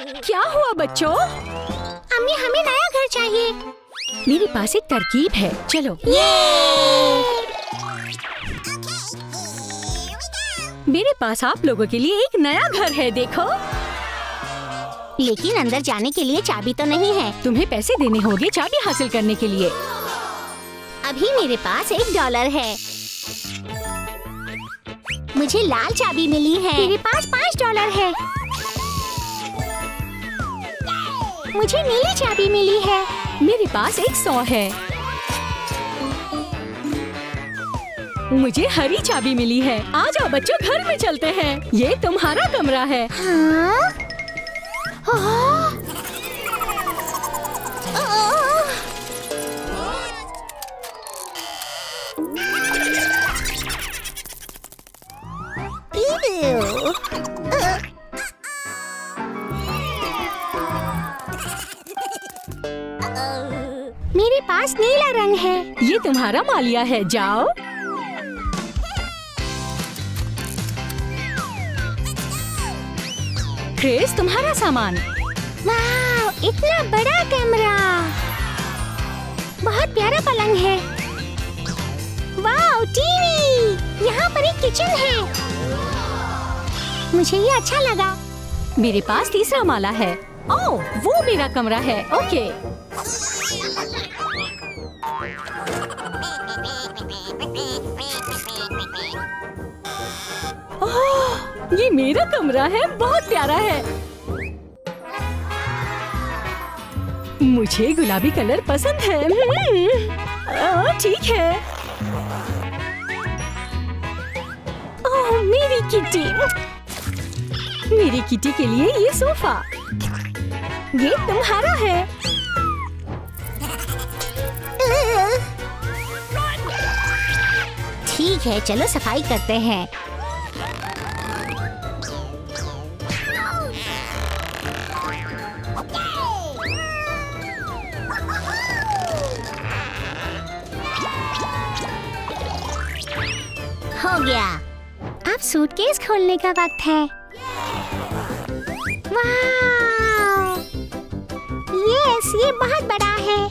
क्या हुआ बच्चों? अम्मी, हमें नया घर चाहिए। मेरे पास एक तरकीब है, चलो। मेरे पास आप लोगों के लिए एक नया घर है, देखो। लेकिन अंदर जाने के लिए चाबी तो नहीं है। तुम्हें पैसे देने होंगे चाबी हासिल करने के लिए। अभी मेरे पास $1 है। मुझे लाल चाबी मिली है। मेरे पास $5 है। मुझे नीली चाबी मिली है। मेरे पास 100 है। मुझे हरी चाबी मिली है। आ जाओ बच्चों, घर में चलते हैं। ये तुम्हारा कमरा है। हाँ? मेरे पास नीला रंग है। ये तुम्हारा मालिया है, जाओ। क्रिस, तुम्हारा सामान। वाह, इतना बड़ा कमरा। बहुत प्यारा पलंग है। वाह, टीवी। यहाँ पर एक किचन है। मुझे ये अच्छा लगा। मेरे पास तीसरा माला है। ओह, वो मेरा कमरा है। ओके। ओह, ये मेरा कमरा है, बहुत प्यारा है। मुझे गुलाबी कलर पसंद है। ठीक है। ओह, मेरी किटी। मेरी किटी के लिए ये सोफा। ये तुम्हारा है। ठीक है, चलो सफाई करते हैं। हो गया। अब सूटकेस खोलने का वक्त है। वाह! यस, ये बहुत बड़ा है।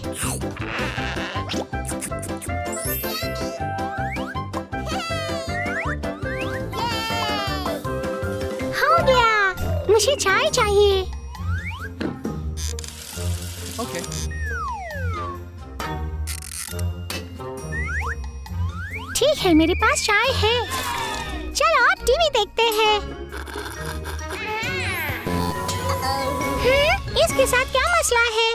हो गया। मुझे चाय चाहिए। ओके। ठीक है, मेरे पास चाय है। चलो अब टीवी देखते हैं। इसके साथ क्या मसला है?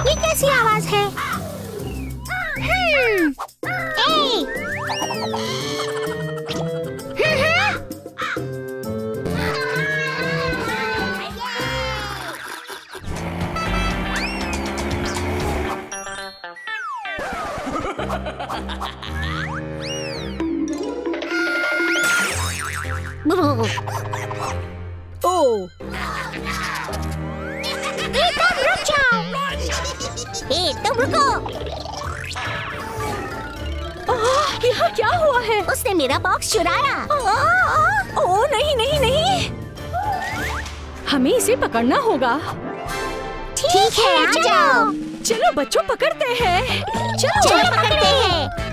ये कैसी आवाज है? ओह, तुम रुक जाओ। तुम रुको। यहाँ क्या हुआ है? उसने मेरा बॉक्स चुराया। ओह, नहीं नहीं नहीं। हमें इसे पकड़ना होगा। ठीक है, आ जाओ। चलो बच्चों, पकड़ते हैं। चलो पकड़ते हैं।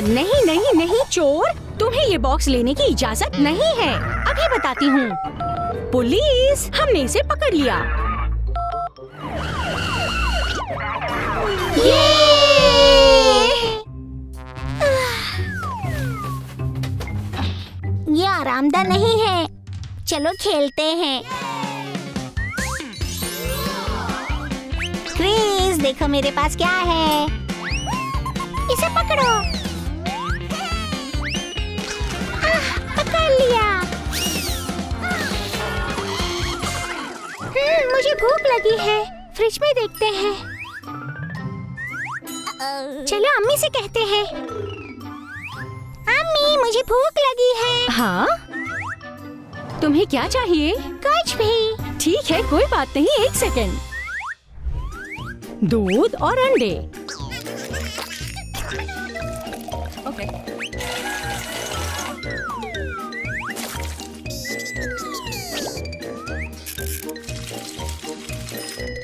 नहीं नहीं नहीं चोर, तुम्हें ये बॉक्स लेने की इजाजत नहीं है। अभी बताती हूँ। पुलिस, हमने इसे पकड़ लिया। ये आरामदायक नहीं है। चलो खेलते हैं। क्रिस, देखो मेरे पास क्या है। इसे पकड़ो। पकड़ लिया। मुझे भूख लगी है। फ्रिज में देखते हैं। चलो अम्मी से कहते हैं। अम्मी मुझे भूख लगी है। हाँ, तुम्हें क्या चाहिए? कुछ भी। ठीक है, कोई बात नहीं, 1 सेकंड। दूध और अंडे। ओके।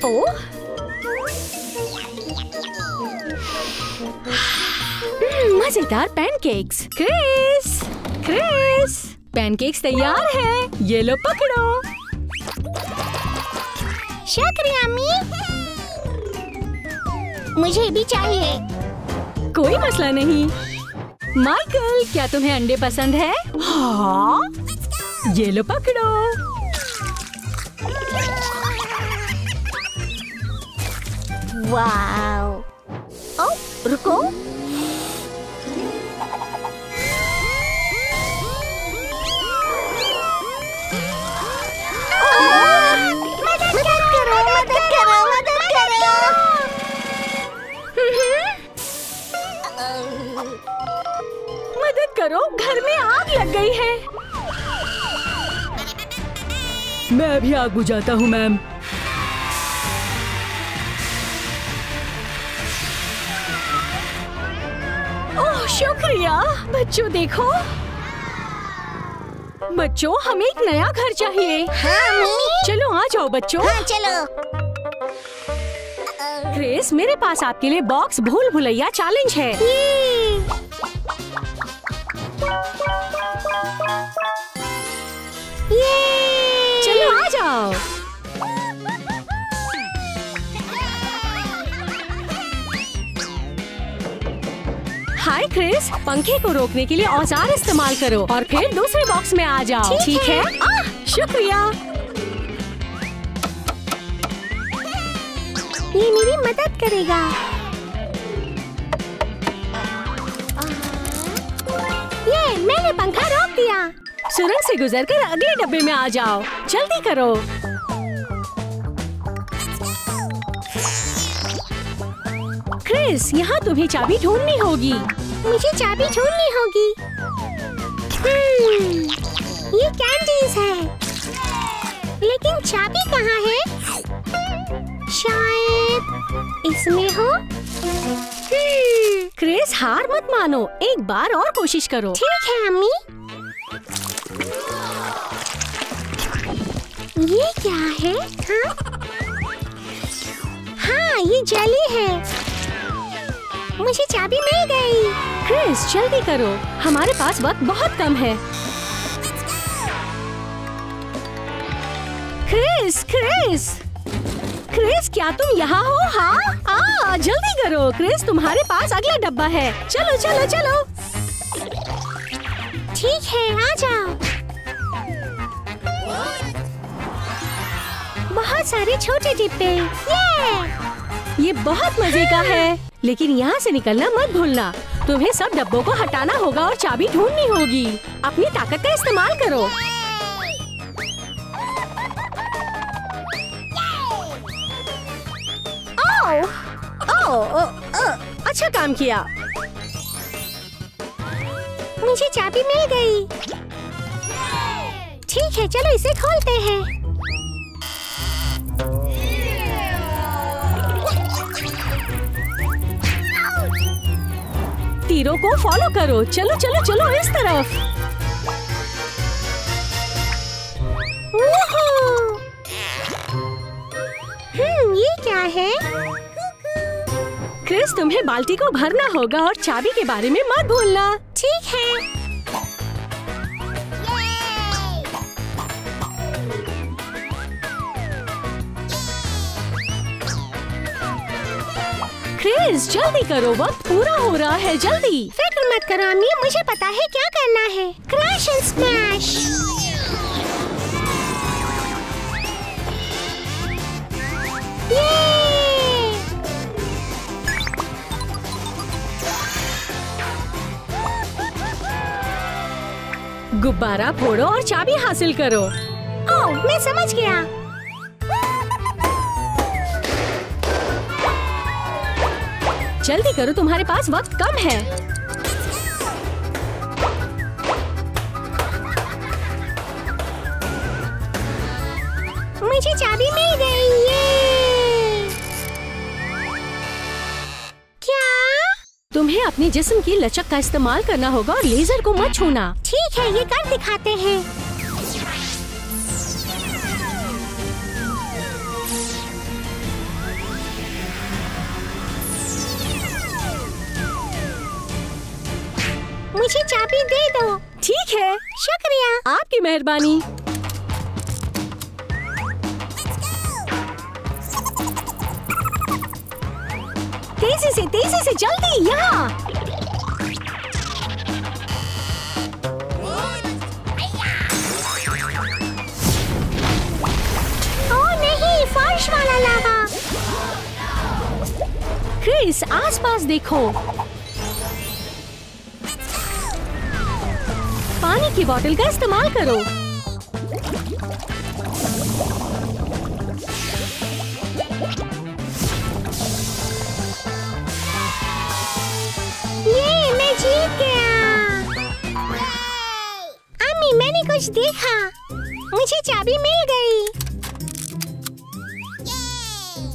ओह, मजेदार पैनकेक्स। क्रिस, पैनकेक्स तैयार है। ये लो पकड़ो। शुक्रिया अम्मी। मुझे भी चाहिए। कोई मसला नहीं। माइकल, क्या तुम्हें अंडे पसंद है? हाँ, ये लो पकड़ो। वाओ। ओ, रुको। मदद करो, घर में आग लग गई है। मैं अभी आग बुझाता हूँ मैम। ओह शुक्रिया। बच्चों देखो। बच्चों, हमें एक नया घर चाहिए। हाँ, चलो आ जाओ बच्चों। हाँ, चलो। क्रिस, मेरे पास आपके लिए बॉक्स भूल भुलैया चैलेंज है। चलो आ जाओ। हाय क्रिस, पंखे को रोकने के लिए औजार इस्तेमाल करो और फिर दूसरे बॉक्स में आ जाओ। ठीक है? शुक्रिया। ये मेरी मदद करेगा। ये मैंने पंखा रोक दिया। सुरंग से गुजरकर अगले डब्बे में आ जाओ। जल्दी करो। क्रिस, यहाँ तुम्हें चाबी ढूंढनी होगी। मुझे चाबी ढूंढनी होगी। ये कैंडीज है, लेकिन चाबी कहाँ है? शायद इसमें हो। क्रिस, हार मत मानो, एक बार और कोशिश करो। ठीक है अम्मी। ये क्या है? हाँ, ये जेली है। मुझे चाबी मिल गई। क्रिस, जल्दी करो, हमारे पास वक्त बहुत कम है। क्रिस, क्या तुम यहाँ हो? हाँ, जल्दी करो। क्रिस, तुम्हारे पास अगला डब्बा है। चलो चलो चलो। ठीक है, आ जाओ। बहुत सारे छोटे डिब्बे। ये बहुत मजे का है, लेकिन यहाँ से निकलना मत भूलना। तुम्हें सब डब्बों को हटाना होगा और चाबी ढूंढनी होगी। अपनी ताकत का इस्तेमाल करो। अच्छा काम किया। मुझे चाबी मिल गई। ठीक है, चलो इसे खोलते हैं। तीरों को फॉलो करो। चलो चलो चलो इस तरफ। ये क्या है? क्रिस, तुम्हें बाल्टी को भरना होगा और चाबी के बारे में मत भूलना। ठीक है। क्रिस, जल्दी करो, वक्त पूरा हो रहा है। जल्दी। फिक्र मत करो अम्मी, मुझे पता है क्या करना है। Crash and smash. गुब्बारा फोड़ो और चाबी हासिल करो। ओह, मैं समझ गया। जल्दी करो, तुम्हारे पास वक्त कम है। मुझे चाबी मिल गई। ये क्या? तुम्हें अपने जिस्म की लचक का इस्तेमाल करना होगा और लेजर को मत छूना। ठीक है, ये कर दिखाते हैं। मुझे चाबी दे दो। ठीक है, शुक्रिया। आपकी मेहरबानी। तेजी से जल्दी यहाँ। ओह नहीं, फर्श वाला लावा। क्रिस, आसपास देखो। पानी की बोतल का इस्तेमाल करो। ये मैं जीत गया। अम्मी, मैंने कुछ देखा। मुझे चाबी मिल गई।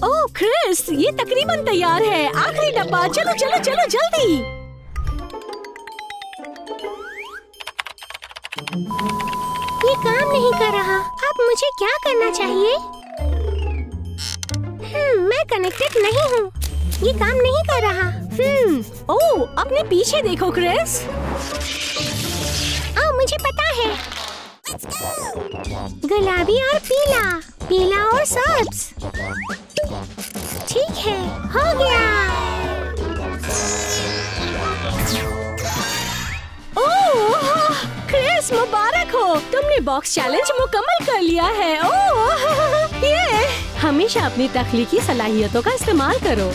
ओह क्रिस, ये तकरीबन तैयार है। आखिरी डब्बा, चलो चलो चलो जल्दी। ये काम नहीं कर रहा। अब मुझे क्या करना चाहिए? मैं कनेक्टेड नहीं हूँ। ये काम नहीं कर रहा। ओह, अपने पीछे देखो क्रिस। मुझे पता है। गुलाबी और पीला, पीला और सब्ज। ठीक है, हो गया। ओह क्रिस, मुबारक हो, तुमने बॉक्स चैलेंज मुकम्मल कर लिया है। ओह ये हमेशा अपनी तख्लीकी सलाहियतों का इस्तेमाल करो।